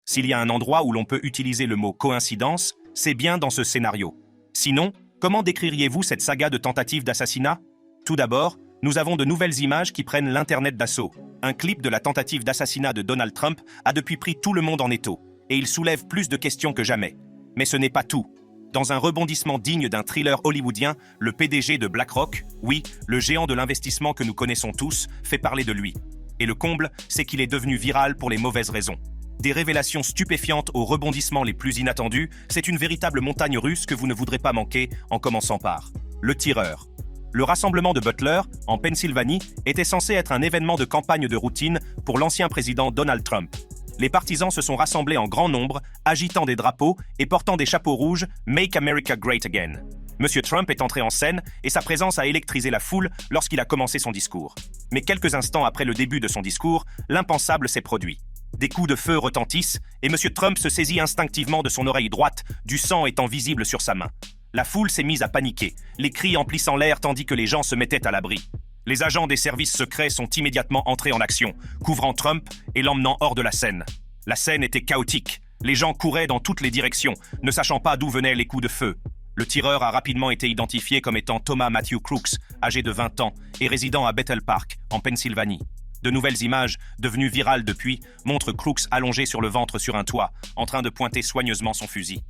S'il y a un endroit où l'on peut utiliser le mot coïncidence, c'est bien dans ce scénario. Sinon, comment décririez-vous cette saga de tentatives d'assassinat? Tout d'abord, nous avons de nouvelles images qui prennent l'Internet d'assaut. Un clip de la tentative d'assassinat de Donald Trump a depuis pris tout le monde en étau, et il soulève plus de questions que jamais. Mais ce n'est pas tout. Dans un rebondissement digne d'un thriller hollywoodien, le PDG de BlackRock, oui, le géant de l'investissement que nous connaissons tous, fait parler de lui. Et le comble, c'est qu'il est devenu viral pour les mauvaises raisons. Des révélations stupéfiantes aux rebondissements les plus inattendus, c'est une véritable montagne russe que vous ne voudrez pas manquer, en commençant par le tireur. Le rassemblement de Butler, en Pennsylvanie, était censé être un événement de campagne de routine pour l'ancien président Donald Trump. Les partisans se sont rassemblés en grand nombre, agitant des drapeaux et portant des chapeaux rouges « Make America Great Again ». Monsieur Trump est entré en scène et sa présence a électrisé la foule lorsqu'il a commencé son discours. Mais quelques instants après le début de son discours, l'impensable s'est produit. Des coups de feu retentissent et M. Trump se saisit instinctivement de son oreille droite, du sang étant visible sur sa main. La foule s'est mise à paniquer, les cris emplissant l'air tandis que les gens se mettaient à l'abri. Les agents des services secrets sont immédiatement entrés en action, couvrant Trump et l'emmenant hors de la scène. La scène était chaotique. Les gens couraient dans toutes les directions, ne sachant pas d'où venaient les coups de feu. Le tireur a rapidement été identifié comme étant Thomas Matthew Crooks, âgé de 20 ans et résidant à Bethel Park, en Pennsylvanie. De nouvelles images, devenues virales depuis, montrent Crooks allongé sur le ventre sur un toit, en train de pointer soigneusement son fusil.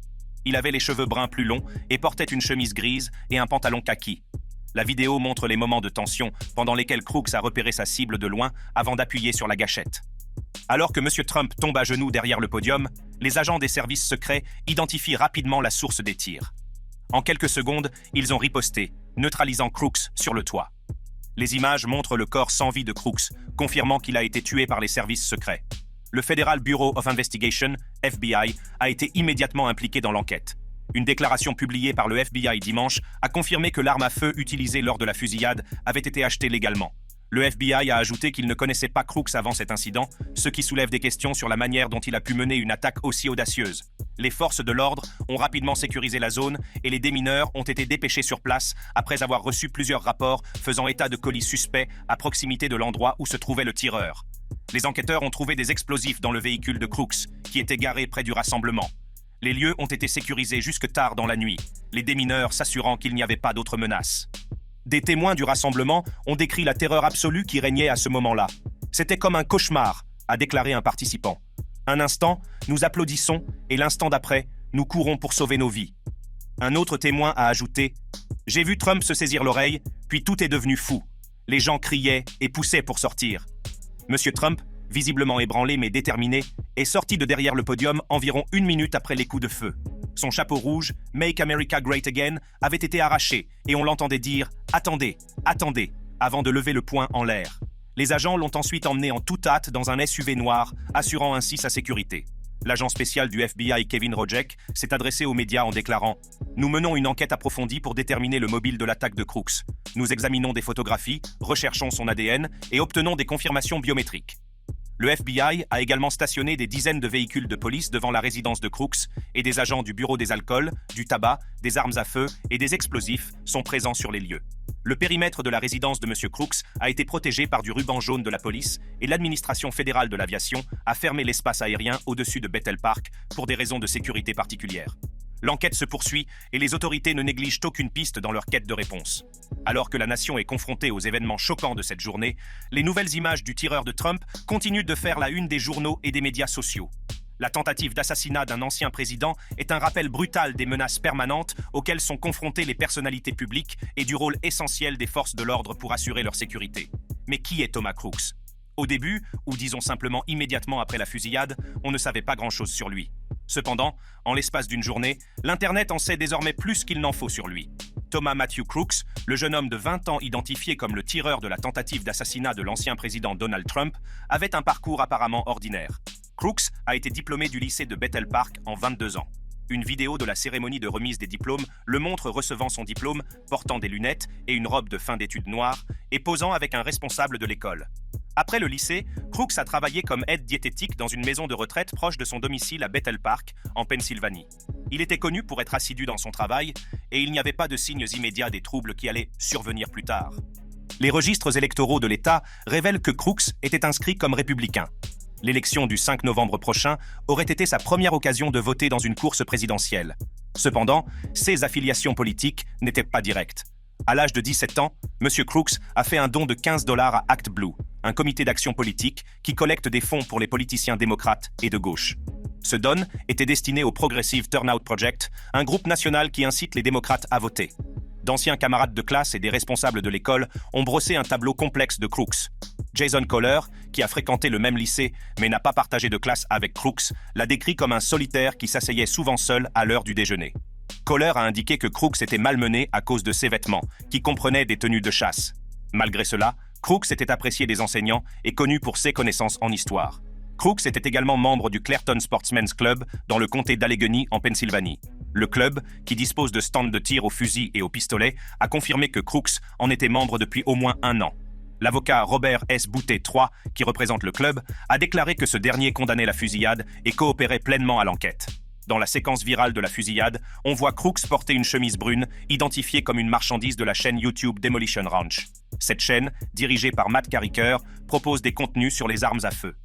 Il avait les cheveux bruns plus longs et portait une chemise grise et un pantalon kaki. La vidéo montre les moments de tension pendant lesquels Crooks a repéré sa cible de loin avant d'appuyer sur la gâchette. Alors que M. Trump tombe à genoux derrière le podium, les agents des services secrets identifient rapidement la source des tirs. En quelques secondes, ils ont riposté, neutralisant Crooks sur le toit. Les images montrent le corps sans vie de Crooks, confirmant qu'il a été tué par les services secrets. Le Federal Bureau of Investigation, FBI, a été immédiatement impliqué dans l'enquête. Une déclaration publiée par le FBI dimanche a confirmé que l'arme à feu utilisée lors de la fusillade avait été achetée légalement. Le FBI a ajouté qu'il ne connaissait pas Crooks avant cet incident, ce qui soulève des questions sur la manière dont il a pu mener une attaque aussi audacieuse. Les forces de l'ordre ont rapidement sécurisé la zone et les démineurs ont été dépêchés sur place après avoir reçu plusieurs rapports faisant état de colis suspects à proximité de l'endroit où se trouvait le tireur. Les enquêteurs ont trouvé des explosifs dans le véhicule de Crooks, qui était garé près du rassemblement. Les lieux ont été sécurisés jusque tard dans la nuit, les démineurs s'assurant qu'il n'y avait pas d'autres menaces. Des témoins du rassemblement ont décrit la terreur absolue qui régnait à ce moment-là. C'était comme un cauchemar, a déclaré un participant. Un instant, nous applaudissons et l'instant d'après, nous courons pour sauver nos vies. Un autre témoin a ajouté « J'ai vu Trump se saisir l'oreille, puis tout est devenu fou. Les gens criaient et poussaient pour sortir. » Monsieur Trump, visiblement ébranlé mais déterminé, est sorti de derrière le podium environ 1 minute après les coups de feu. Son chapeau rouge, « Make America Great Again », avait été arraché et on l'entendait dire « Attendez, attendez », avant de lever le poing en l'air. Les agents l'ont ensuite emmené en toute hâte dans un SUV noir, assurant ainsi sa sécurité. L'agent spécial du FBI Kevin Rojek s'est adressé aux médias en déclarant « Nous menons une enquête approfondie pour déterminer le mobile de l'attaque de Crooks. Nous examinons des photographies, recherchons son ADN et obtenons des confirmations biométriques. » Le FBI a également stationné des dizaines de véhicules de police devant la résidence de Crooks et des agents du bureau des alcools, du tabac, des armes à feu et des explosifs sont présents sur les lieux. Le périmètre de la résidence de M. Crooks a été protégé par du ruban jaune de la police et l'administration fédérale de l'aviation a fermé l'espace aérien au-dessus de Bethel Park pour des raisons de sécurité particulières. L'enquête se poursuit et les autorités ne négligent aucune piste dans leur quête de réponse. Alors que la nation est confrontée aux événements choquants de cette journée, les nouvelles images du tireur de Trump continuent de faire la une des journaux et des médias sociaux. La tentative d'assassinat d'un ancien président est un rappel brutal des menaces permanentes auxquelles sont confrontées les personnalités publiques et du rôle essentiel des forces de l'ordre pour assurer leur sécurité. Mais qui est Thomas Crooks? Au début, ou disons simplement immédiatement après la fusillade, on ne savait pas grand-chose sur lui. Cependant, en l'espace d'une journée, l'Internet en sait désormais plus qu'il n'en faut sur lui. Thomas Matthew Crooks, le jeune homme de 20 ans identifié comme le tireur de la tentative d'assassinat de l'ancien président Donald Trump, avait un parcours apparemment ordinaire. Crooks a été diplômé du lycée de Bethel Park en 22 ans. Une vidéo de la cérémonie de remise des diplômes le montre recevant son diplôme, portant des lunettes et une robe de fin d'études noire, et posant avec un responsable de l'école. Après le lycée, Crooks a travaillé comme aide diététique dans une maison de retraite proche de son domicile à Bethel Park, en Pennsylvanie. Il était connu pour être assidu dans son travail, et il n'y avait pas de signes immédiats des troubles qui allaient survenir plus tard. Les registres électoraux de l'État révèlent que Crooks était inscrit comme républicain. L'élection du 5 novembre prochain aurait été sa première occasion de voter dans une course présidentielle. Cependant, ses affiliations politiques n'étaient pas directes. À l'âge de 17 ans, M. Crooks a fait un don de $15 à Act Blue, un comité d'action politique qui collecte des fonds pour les politiciens démocrates et de gauche. Ce don était destiné au Progressive Turnout Project, un groupe national qui incite les démocrates à voter. D'anciens camarades de classe et des responsables de l'école ont brossé un tableau complexe de Crooks. Jason Kohler, qui a fréquenté le même lycée mais n'a pas partagé de classe avec Crooks, l'a décrit comme un solitaire qui s'asseyait souvent seul à l'heure du déjeuner. Kohler a indiqué que Crooks était malmené à cause de ses vêtements, qui comprenaient des tenues de chasse. Malgré cela, Crooks était apprécié des enseignants et connu pour ses connaissances en histoire. Crooks était également membre du Clairton Sportsmen's Club dans le comté d'Allegheny en Pennsylvanie. Le club, qui dispose de stands de tir au fusil et au pistolet, a confirmé que Crooks en était membre depuis au moins 1 an. L'avocat Robert S. Boutet III, qui représente le club, a déclaré que ce dernier condamnait la fusillade et coopérait pleinement à l'enquête. Dans la séquence virale de la fusillade, on voit Crooks porter une chemise brune, identifiée comme une marchandise de la chaîne YouTube Demolition Ranch. Cette chaîne, dirigée par Matt Carricker, propose des contenus sur les armes à feu.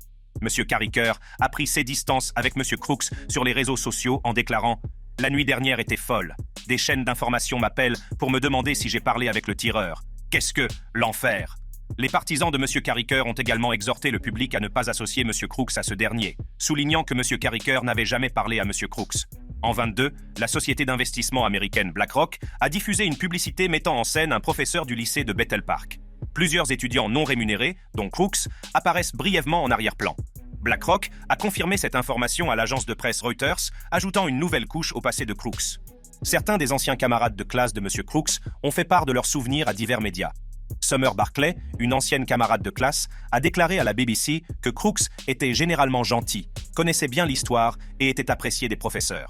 M. Carricker a pris ses distances avec M. Crooks sur les réseaux sociaux en déclarant « La nuit dernière était folle. Des chaînes d'information m'appellent pour me demander si j'ai parlé avec le tireur. Qu'est-ce que l'enfer ?» Les partisans de M. Carricker ont également exhorté le public à ne pas associer M. Crooks à ce dernier, soulignant que M. Carricker n'avait jamais parlé à M. Crooks. En 22, la société d'investissement américaine BlackRock a diffusé une publicité mettant en scène un professeur du lycée de Bethel Park. Plusieurs étudiants non rémunérés, dont Crooks, apparaissent brièvement en arrière-plan. BlackRock a confirmé cette information à l'agence de presse Reuters, ajoutant une nouvelle couche au passé de Crooks. Certains des anciens camarades de classe de M. Crooks ont fait part de leurs souvenirs à divers médias. Summer Barclay, une ancienne camarade de classe, a déclaré à la BBC que Crooks était généralement gentil, connaissait bien l'histoire et était apprécié des professeurs.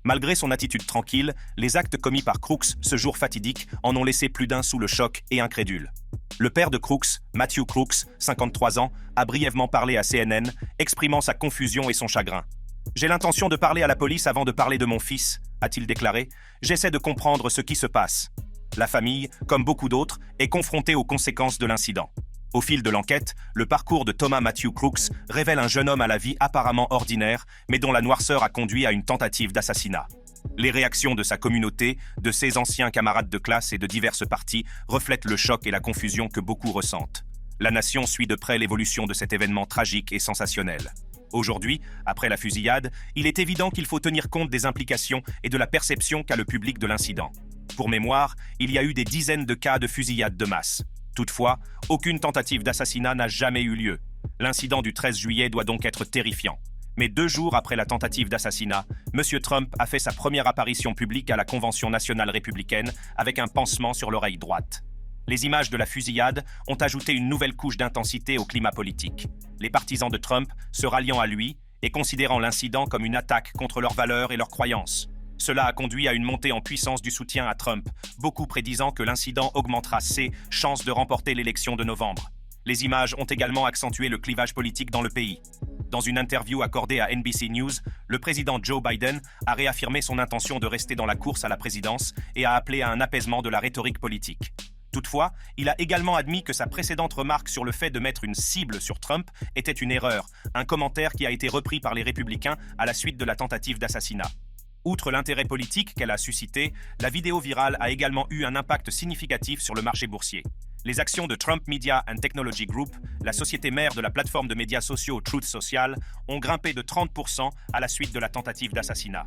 Malgré son attitude tranquille, les actes commis par Crooks ce jour fatidique en ont laissé plus d'un sous le choc et incrédule. Le père de Crooks, Matthew Crooks, 53 ans, a brièvement parlé à CNN, exprimant sa confusion et son chagrin. « J'ai l'intention de parler à la police avant de parler de mon fils », a-t-il déclaré. « J'essaie de comprendre ce qui se passe. » La famille, comme beaucoup d'autres, est confrontée aux conséquences de l'incident. Au fil de l'enquête, le parcours de Thomas Matthew Crooks révèle un jeune homme à la vie apparemment ordinaire, mais dont la noirceur a conduit à une tentative d'assassinat. Les réactions de sa communauté, de ses anciens camarades de classe et de diverses parties reflètent le choc et la confusion que beaucoup ressentent. La nation suit de près l'évolution de cet événement tragique et sensationnel. Aujourd'hui, après la fusillade, il est évident qu'il faut tenir compte des implications et de la perception qu'a le public de l'incident. Pour mémoire, il y a eu des dizaines de cas de fusillade de masse. Toutefois, aucune tentative d'assassinat n'a jamais eu lieu. L'incident du 13 juillet doit donc être terrifiant. Mais 2 jours après la tentative d'assassinat, M. Trump a fait sa première apparition publique à la Convention nationale républicaine avec un pansement sur l'oreille droite. Les images de la fusillade ont ajouté une nouvelle couche d'intensité au climat politique. Les partisans de Trump se ralliant à lui et considérant l'incident comme une attaque contre leurs valeurs et leurs croyances. Cela a conduit à une montée en puissance du soutien à Trump, beaucoup prédisant que l'incident augmentera ses chances de remporter l'élection de novembre. Les images ont également accentué le clivage politique dans le pays. Dans une interview accordée à NBC News, le président Joe Biden a réaffirmé son intention de rester dans la course à la présidence et a appelé à un apaisement de la rhétorique politique. Toutefois, il a également admis que sa précédente remarque sur le fait de mettre une cible sur Trump était une erreur, un commentaire qui a été repris par les républicains à la suite de la tentative d'assassinat. Outre l'intérêt politique qu'elle a suscité, la vidéo virale a également eu un impact significatif sur le marché boursier. Les actions de Trump Media and Technology Group, la société mère de la plateforme de médias sociaux Truth Social, ont grimpé de 30% à la suite de la tentative d'assassinat.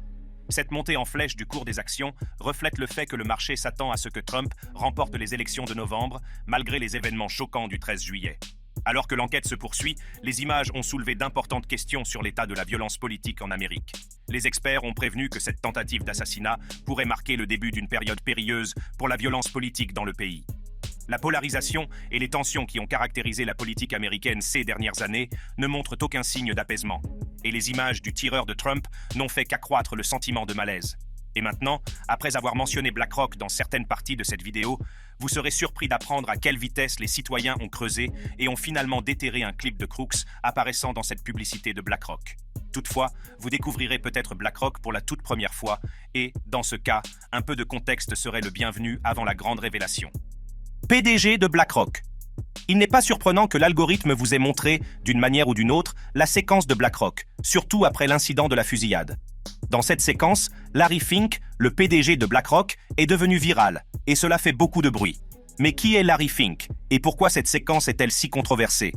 Cette montée en flèche du cours des actions reflète le fait que le marché s'attend à ce que Trump remporte les élections de novembre, malgré les événements choquants du 13 juillet. Alors que l'enquête se poursuit, les images ont soulevé d'importantes questions sur l'état de la violence politique en Amérique. Les experts ont prévenu que cette tentative d'assassinat pourrait marquer le début d'une période périlleuse pour la violence politique dans le pays. La polarisation et les tensions qui ont caractérisé la politique américaine ces dernières années ne montrent aucun signe d'apaisement. Et les images du tireur de Trump n'ont fait qu'accroître le sentiment de malaise. Et maintenant, après avoir mentionné BlackRock dans certaines parties de cette vidéo, vous serez surpris d'apprendre à quelle vitesse les citoyens ont creusé et ont finalement déterré un clip de Crooks apparaissant dans cette publicité de BlackRock. Toutefois, vous découvrirez peut-être BlackRock pour la toute première fois et, dans ce cas, un peu de contexte serait le bienvenu avant la grande révélation. PDG de BlackRock. Il n'est pas surprenant que l'algorithme vous ait montré, d'une manière ou d'une autre, la séquence de BlackRock, surtout après l'incident de la fusillade. Dans cette séquence, Larry Fink, le PDG de BlackRock, est devenu viral, et cela fait beaucoup de bruit. Mais qui est Larry Fink, et pourquoi cette séquence est-elle si controversée?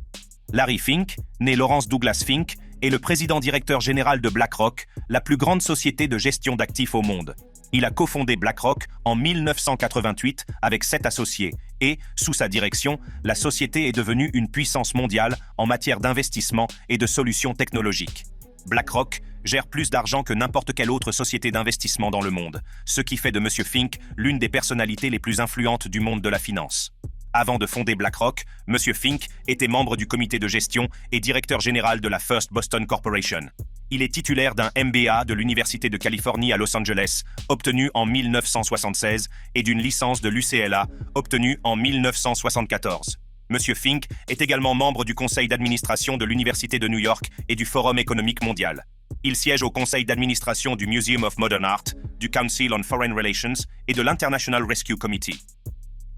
Larry Fink, né Lawrence Douglas Fink, est le président-directeur général de BlackRock, la plus grande société de gestion d'actifs au monde. Il a cofondé BlackRock en 1988 avec 7 associés et, sous sa direction, la société est devenue une puissance mondiale en matière d'investissement et de solutions technologiques. BlackRock gère plus d'argent que n'importe quelle autre société d'investissement dans le monde, ce qui fait de M. Fink l'une des personnalités les plus influentes du monde de la finance. Avant de fonder BlackRock, M. Fink était membre du comité de gestion et directeur général de la First Boston Corporation. Il est titulaire d'un MBA de l'Université de Californie à Los Angeles, obtenu en 1976, et d'une licence de l'UCLA, obtenue en 1974. M. Fink est également membre du conseil d'administration de l'Université de New York et du Forum économique mondial. Il siège au conseil d'administration du Museum of Modern Art, du Council on Foreign Relations et de l'International Rescue Committee.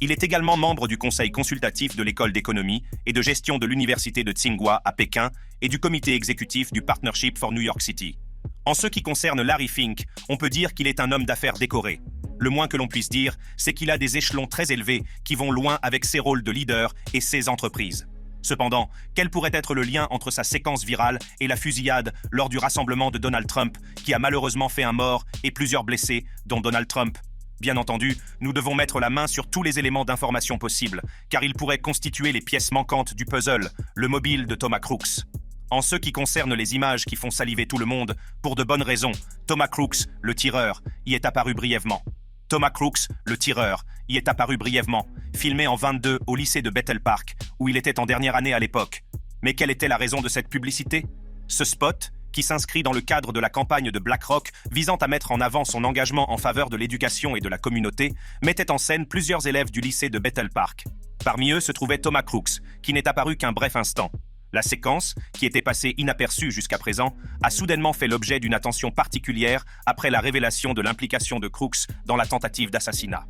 Il est également membre du conseil consultatif de l'école d'économie et de gestion de l'université de Tsinghua à Pékin et du comité exécutif du Partnership for New York City. En ce qui concerne Larry Fink, on peut dire qu'il est un homme d'affaires décoré. Le moins que l'on puisse dire, c'est qu'il a des échelons très élevés qui vont loin avec ses rôles de leader et ses entreprises. Cependant, quel pourrait être le lien entre sa séquence virale et la fusillade lors du rassemblement de Donald Trump, qui a malheureusement fait un mort et plusieurs blessés, dont Donald Trump? Bien entendu, nous devons mettre la main sur tous les éléments d'information possibles, car ils pourraient constituer les pièces manquantes du puzzle, le mobile de Thomas Crooks. En ce qui concerne les images qui font saliver tout le monde, pour de bonnes raisons, Thomas Crooks, le tireur, y est apparu brièvement. Thomas Crooks, le tireur, y est apparu brièvement, filmé en 22 au lycée de Bethel Park, où il était en dernière année à l'époque. Mais quelle était la raison de cette publicité? Ce spot, qui s'inscrit dans le cadre de la campagne de BlackRock visant à mettre en avant son engagement en faveur de l'éducation et de la communauté, mettait en scène plusieurs élèves du lycée de Bethel Park. Parmi eux se trouvait Thomas Crooks, qui n'est apparu qu'un bref instant. La séquence, qui était passée inaperçue jusqu'à présent, a soudainement fait l'objet d'une attention particulière après la révélation de l'implication de Crooks dans la tentative d'assassinat.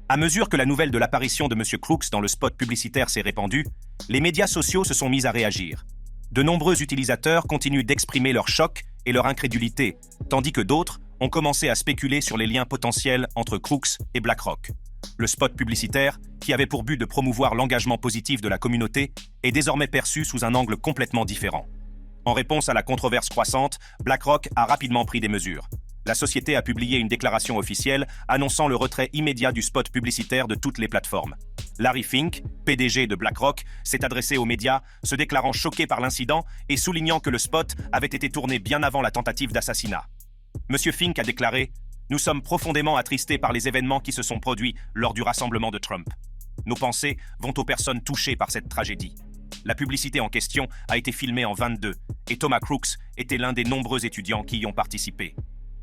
À mesure que la nouvelle de l'apparition de M. Crooks dans le spot publicitaire s'est répandue, les médias sociaux se sont mis à réagir. De nombreux utilisateurs continuent d'exprimer leur choc et leur incrédulité, tandis que d'autres ont commencé à spéculer sur les liens potentiels entre Crooks et BlackRock. Le spot publicitaire, qui avait pour but de promouvoir l'engagement positif de la communauté, est désormais perçu sous un angle complètement différent. En réponse à la controverse croissante, BlackRock a rapidement pris des mesures. La société a publié une déclaration officielle annonçant le retrait immédiat du spot publicitaire de toutes les plateformes. Larry Fink, PDG de BlackRock, s'est adressé aux médias, se déclarant choqué par l'incident et soulignant que le spot avait été tourné bien avant la tentative d'assassinat. M. Fink a déclaré « Nous sommes profondément attristés par les événements qui se sont produits lors du rassemblement de Trump. Nos pensées vont aux personnes touchées par cette tragédie. La publicité en question a été filmée en 22 et Thomas Crooks était l'un des nombreux étudiants qui y ont participé.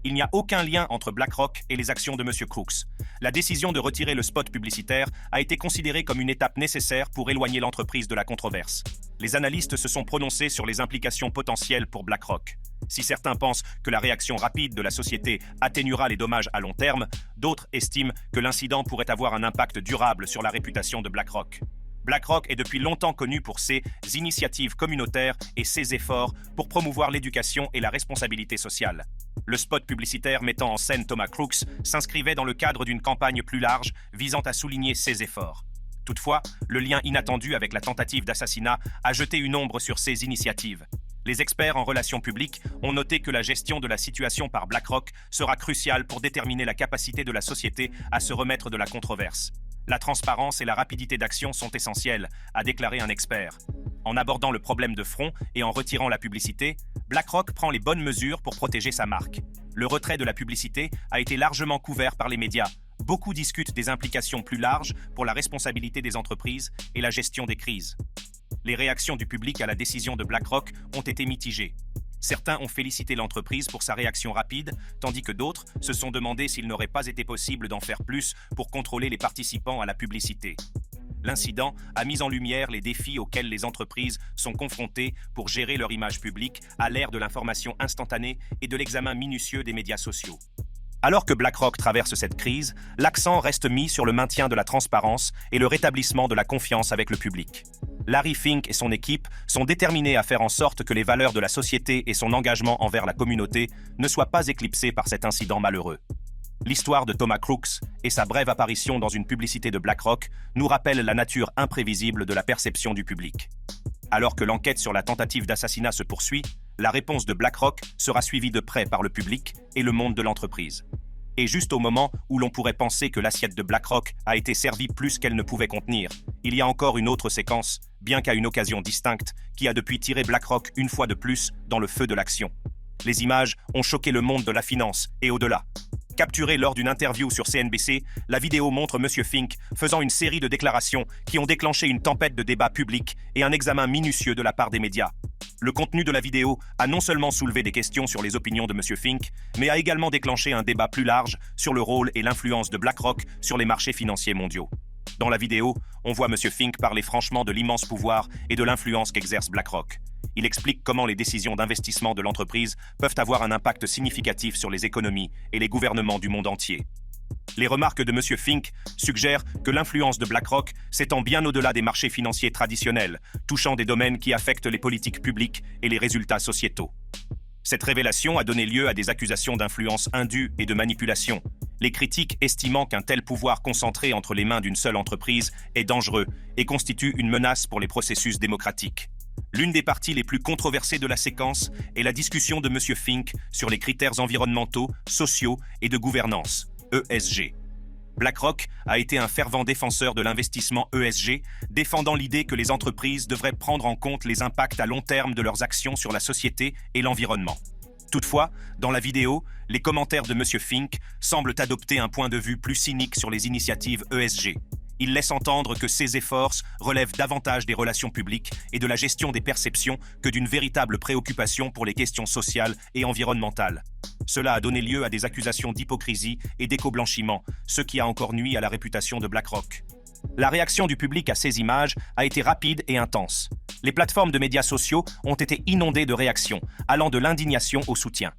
Il n'y a aucun lien entre BlackRock et les actions de M. Crooks. La décision de retirer le spot publicitaire a été considérée comme une étape nécessaire pour éloigner l'entreprise de la controverse. Les analystes se sont prononcés sur les implications potentielles pour BlackRock. Si certains pensent que la réaction rapide de la société atténuera les dommages à long terme, d'autres estiment que l'incident pourrait avoir un impact durable sur la réputation de BlackRock. BlackRock est depuis longtemps connu pour ses initiatives communautaires et ses efforts pour promouvoir l'éducation et la responsabilité sociale. Le spot publicitaire mettant en scène Thomas Crooks s'inscrivait dans le cadre d'une campagne plus large visant à souligner ses efforts. Toutefois, le lien inattendu avec la tentative d'assassinat a jeté une ombre sur ces initiatives. Les experts en relations publiques ont noté que la gestion de la situation par BlackRock sera cruciale pour déterminer la capacité de la société à se remettre de la controverse. La transparence et la rapidité d'action sont essentielles, a déclaré un expert. En abordant le problème de front et en retirant la publicité, BlackRock prend les bonnes mesures pour protéger sa marque. Le retrait de la publicité a été largement couvert par les médias. Beaucoup discutent des implications plus larges pour la responsabilité des entreprises et la gestion des crises. Les réactions du public à la décision de BlackRock ont été mitigées. Certains ont félicité l'entreprise pour sa réaction rapide, tandis que d'autres se sont demandé s'il n'aurait pas été possible d'en faire plus pour contrôler les participants à la publicité. L'incident a mis en lumière les défis auxquels les entreprises sont confrontées pour gérer leur image publique à l'ère de l'information instantanée et de l'examen minutieux des médias sociaux. Alors que BlackRock traverse cette crise, l'accent reste mis sur le maintien de la transparence et le rétablissement de la confiance avec le public. Larry Fink et son équipe sont déterminés à faire en sorte que les valeurs de la société et son engagement envers la communauté ne soient pas éclipsés par cet incident malheureux. L'histoire de Thomas Crooks et sa brève apparition dans une publicité de BlackRock nous rappellent la nature imprévisible de la perception du public. Alors que l'enquête sur la tentative d'assassinat se poursuit, la réponse de BlackRock sera suivie de près par le public et le monde de l'entreprise. Et juste au moment où l'on pourrait penser que l'assiette de BlackRock a été servie plus qu'elle ne pouvait contenir, il y a encore une autre séquence, bien qu'à une occasion distincte, qui a depuis tiré BlackRock une fois de plus dans le feu de l'action. Les images ont choqué le monde de la finance et au-delà. Capturée lors d'une interview sur CNBC, la vidéo montre M. Fink faisant une série de déclarations qui ont déclenché une tempête de débats publics et un examen minutieux de la part des médias. Le contenu de la vidéo a non seulement soulevé des questions sur les opinions de M. Fink, mais a également déclenché un débat plus large sur le rôle et l'influence de BlackRock sur les marchés financiers mondiaux. Dans la vidéo, on voit M. Fink parler franchement de l'immense pouvoir et de l'influence qu'exerce BlackRock. Il explique comment les décisions d'investissement de l'entreprise peuvent avoir un impact significatif sur les économies et les gouvernements du monde entier. Les remarques de M. Fink suggèrent que l'influence de BlackRock s'étend bien au-delà des marchés financiers traditionnels, touchant des domaines qui affectent les politiques publiques et les résultats sociétaux. Cette révélation a donné lieu à des accusations d'influence indue et de manipulation, les critiques estimant qu'un tel pouvoir concentré entre les mains d'une seule entreprise est dangereux et constitue une menace pour les processus démocratiques. L'une des parties les plus controversées de la séquence est la discussion de M. Fink sur les critères environnementaux, sociaux et de gouvernance, ESG. BlackRock a été un fervent défenseur de l'investissement ESG, défendant l'idée que les entreprises devraient prendre en compte les impacts à long terme de leurs actions sur la société et l'environnement. Toutefois, dans la vidéo, les commentaires de M. Fink semblent adopter un point de vue plus cynique sur les initiatives ESG. Il laisse entendre que ces efforts relèvent davantage des relations publiques et de la gestion des perceptions que d'une véritable préoccupation pour les questions sociales et environnementales. Cela a donné lieu à des accusations d'hypocrisie et d'éco-blanchiment, ce qui a encore nui à la réputation de BlackRock. La réaction du public à ces images a été rapide et intense. Les plateformes de médias sociaux ont été inondées de réactions, allant de l'indignation au soutien.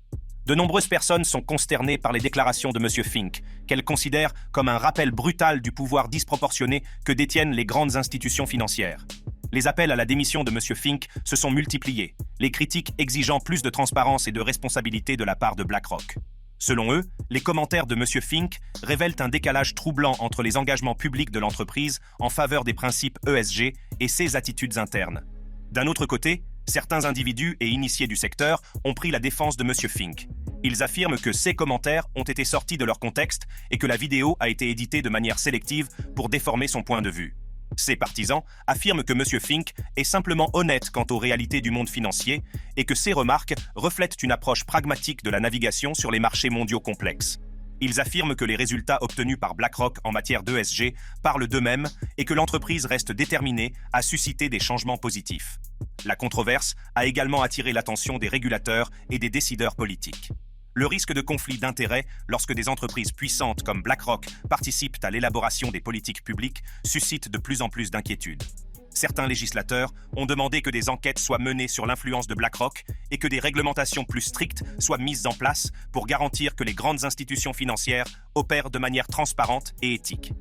De nombreuses personnes sont consternées par les déclarations de M. Fink, qu'elles considèrent comme un rappel brutal du pouvoir disproportionné que détiennent les grandes institutions financières. Les appels à la démission de M. Fink se sont multipliés, les critiques exigeant plus de transparence et de responsabilité de la part de BlackRock. Selon eux, les commentaires de M. Fink révèlent un décalage troublant entre les engagements publics de l'entreprise en faveur des principes ESG et ses attitudes internes. D'un autre côté, certains individus et initiés du secteur ont pris la défense de M. Fink. Ils affirment que ces commentaires ont été sortis de leur contexte et que la vidéo a été éditée de manière sélective pour déformer son point de vue. Ces partisans affirment que M. Fink est simplement honnête quant aux réalités du monde financier et que ses remarques reflètent une approche pragmatique de la navigation sur les marchés mondiaux complexes. Ils affirment que les résultats obtenus par BlackRock en matière d'ESG parlent d'eux-mêmes et que l'entreprise reste déterminée à susciter des changements positifs. La controverse a également attiré l'attention des régulateurs et des décideurs politiques. Le risque de conflit d'intérêts lorsque des entreprises puissantes comme BlackRock participent à l'élaboration des politiques publiques suscite de plus en plus d'inquiétudes. Certains législateurs ont demandé que des enquêtes soient menées sur l'influence de BlackRock et que des réglementations plus strictes soient mises en place pour garantir que les grandes institutions financières opèrent de manière transparente et éthique.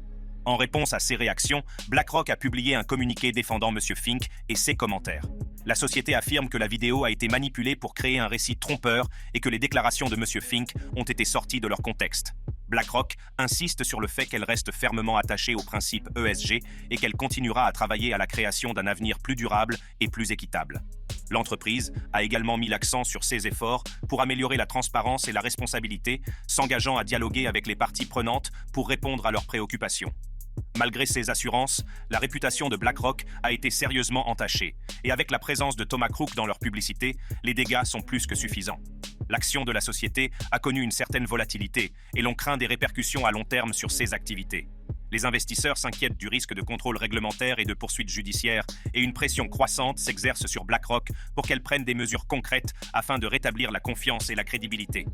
En réponse à ces réactions, BlackRock a publié un communiqué défendant M. Fink et ses commentaires. La société affirme que la vidéo a été manipulée pour créer un récit trompeur et que les déclarations de M. Fink ont été sorties de leur contexte. BlackRock insiste sur le fait qu'elle reste fermement attachée aux principes ESG et qu'elle continuera à travailler à la création d'un avenir plus durable et plus équitable. L'entreprise a également mis l'accent sur ses efforts pour améliorer la transparence et la responsabilité, s'engageant à dialoguer avec les parties prenantes pour répondre à leurs préoccupations. Malgré ces assurances, la réputation de BlackRock a été sérieusement entachée, et avec la présence de Thomas Crooks dans leur publicité, les dégâts sont plus que suffisants. L'action de la société a connu une certaine volatilité, et l'on craint des répercussions à long terme sur ses activités. Les investisseurs s'inquiètent du risque de contrôle réglementaire et de poursuites judiciaires, et une pression croissante s'exerce sur BlackRock pour qu'elle prenne des mesures concrètes afin de rétablir la confiance et la crédibilité.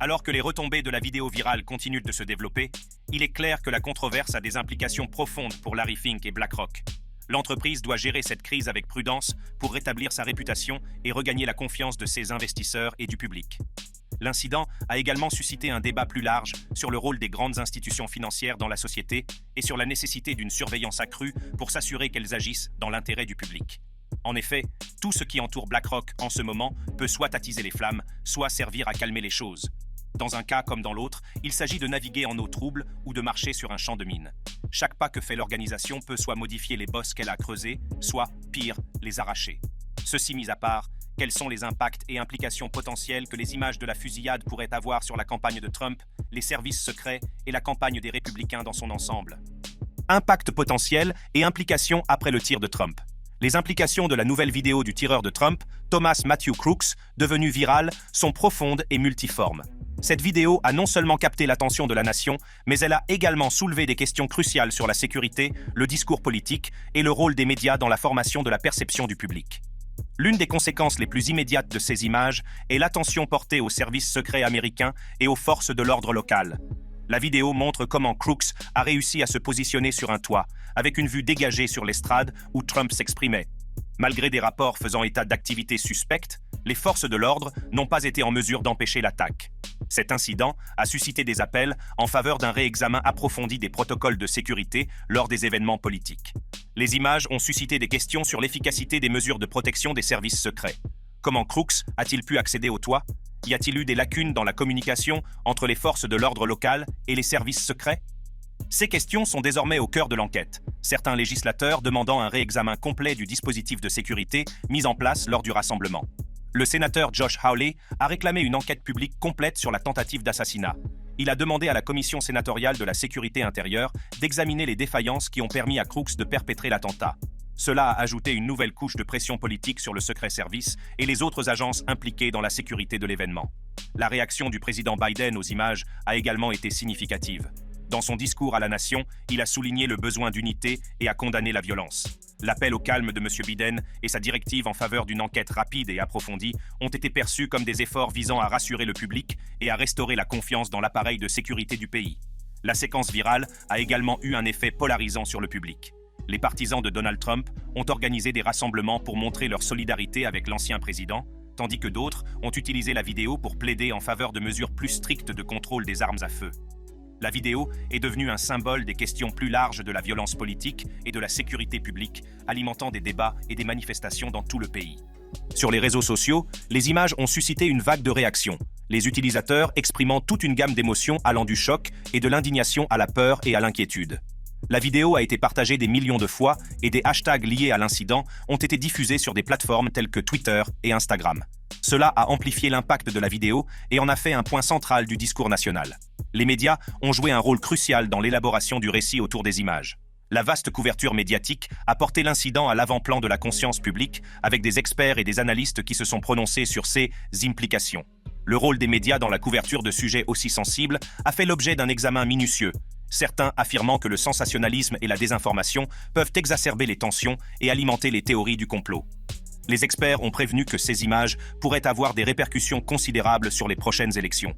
Alors que les retombées de la vidéo virale continuent de se développer, il est clair que la controverse a des implications profondes pour Larry Fink et BlackRock. L'entreprise doit gérer cette crise avec prudence pour rétablir sa réputation et regagner la confiance de ses investisseurs et du public. L'incident a également suscité un débat plus large sur le rôle des grandes institutions financières dans la société et sur la nécessité d'une surveillance accrue pour s'assurer qu'elles agissent dans l'intérêt du public. En effet, tout ce qui entoure BlackRock en ce moment peut soit attiser les flammes, soit servir à calmer les choses. Dans un cas comme dans l'autre, il s'agit de naviguer en eau trouble ou de marcher sur un champ de mine. Chaque pas que fait l'organisation peut soit modifier les bosses qu'elle a creusées, soit, pire, les arracher. Ceci mis à part, quels sont les impacts et implications potentielles que les images de la fusillade pourraient avoir sur la campagne de Trump, les services secrets et la campagne des républicains dans son ensemble? Impact potentiel et implications après le tir de Trump. Les implications de la nouvelle vidéo du tireur de Trump, Thomas Matthew Crooks, devenue virale, sont profondes et multiformes. Cette vidéo a non seulement capté l'attention de la nation, mais elle a également soulevé des questions cruciales sur la sécurité, le discours politique et le rôle des médias dans la formation de la perception du public. L'une des conséquences les plus immédiates de ces images est l'attention portée aux services secrets américains et aux forces de l'ordre local. La vidéo montre comment Crooks a réussi à se positionner sur un toit, avec une vue dégagée sur l'estrade où Trump s'exprimait. Malgré des rapports faisant état d'activités suspectes, les forces de l'ordre n'ont pas été en mesure d'empêcher l'attaque. Cet incident a suscité des appels en faveur d'un réexamen approfondi des protocoles de sécurité lors des événements politiques. Les images ont suscité des questions sur l'efficacité des mesures de protection des services secrets. Comment Crooks a-t-il pu accéder au toit? Y a-t-il eu des lacunes dans la communication entre les forces de l'ordre local et les services secrets? Ces questions sont désormais au cœur de l'enquête, certains législateurs demandant un réexamen complet du dispositif de sécurité mis en place lors du rassemblement. Le sénateur Josh Hawley a réclamé une enquête publique complète sur la tentative d'assassinat. Il a demandé à la Commission sénatoriale de la sécurité intérieure d'examiner les défaillances qui ont permis à Crooks de perpétrer l'attentat. Cela a ajouté une nouvelle couche de pression politique sur le Secret Service et les autres agences impliquées dans la sécurité de l'événement. La réaction du président Biden aux images a également été significative. Dans son discours à la nation, il a souligné le besoin d'unité et a condamné la violence. L'appel au calme de M. Biden et sa directive en faveur d'une enquête rapide et approfondie ont été perçus comme des efforts visant à rassurer le public et à restaurer la confiance dans l'appareil de sécurité du pays. La séquence virale a également eu un effet polarisant sur le public. Les partisans de Donald Trump ont organisé des rassemblements pour montrer leur solidarité avec l'ancien président, tandis que d'autres ont utilisé la vidéo pour plaider en faveur de mesures plus strictes de contrôle des armes à feu. La vidéo est devenue un symbole des questions plus larges de la violence politique et de la sécurité publique, alimentant des débats et des manifestations dans tout le pays. Sur les réseaux sociaux, les images ont suscité une vague de réactions, les utilisateurs exprimant toute une gamme d'émotions allant du choc et de l'indignation à la peur et à l'inquiétude. La vidéo a été partagée des millions de fois et des hashtags liés à l'incident ont été diffusés sur des plateformes telles que Twitter et Instagram. Cela a amplifié l'impact de la vidéo et en a fait un point central du discours national. Les médias ont joué un rôle crucial dans l'élaboration du récit autour des images. La vaste couverture médiatique a porté l'incident à l'avant-plan de la conscience publique avec des experts et des analystes qui se sont prononcés sur ses implications. Le rôle des médias dans la couverture de sujets aussi sensibles a fait l'objet d'un examen minutieux, certains affirmant que le sensationnalisme et la désinformation peuvent exacerber les tensions et alimenter les théories du complot. Les experts ont prévenu que ces images pourraient avoir des répercussions considérables sur les prochaines élections.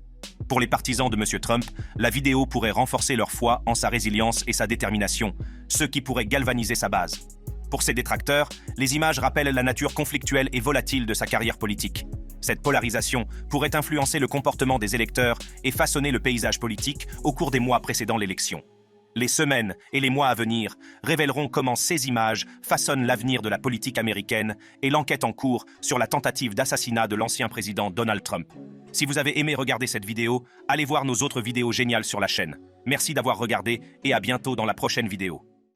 Pour les partisans de M. Trump, la vidéo pourrait renforcer leur foi en sa résilience et sa détermination, ce qui pourrait galvaniser sa base. Pour ses détracteurs, les images rappellent la nature conflictuelle et volatile de sa carrière politique. Cette polarisation pourrait influencer le comportement des électeurs et façonner le paysage politique au cours des mois précédant l'élection. Les semaines et les mois à venir révéleront comment ces images façonnent l'avenir de la politique américaine et l'enquête en cours sur la tentative d'assassinat de l'ancien président Donald Trump. Si vous avez aimé regarder cette vidéo, allez voir nos autres vidéos géniales sur la chaîne. Merci d'avoir regardé et à bientôt dans la prochaine vidéo.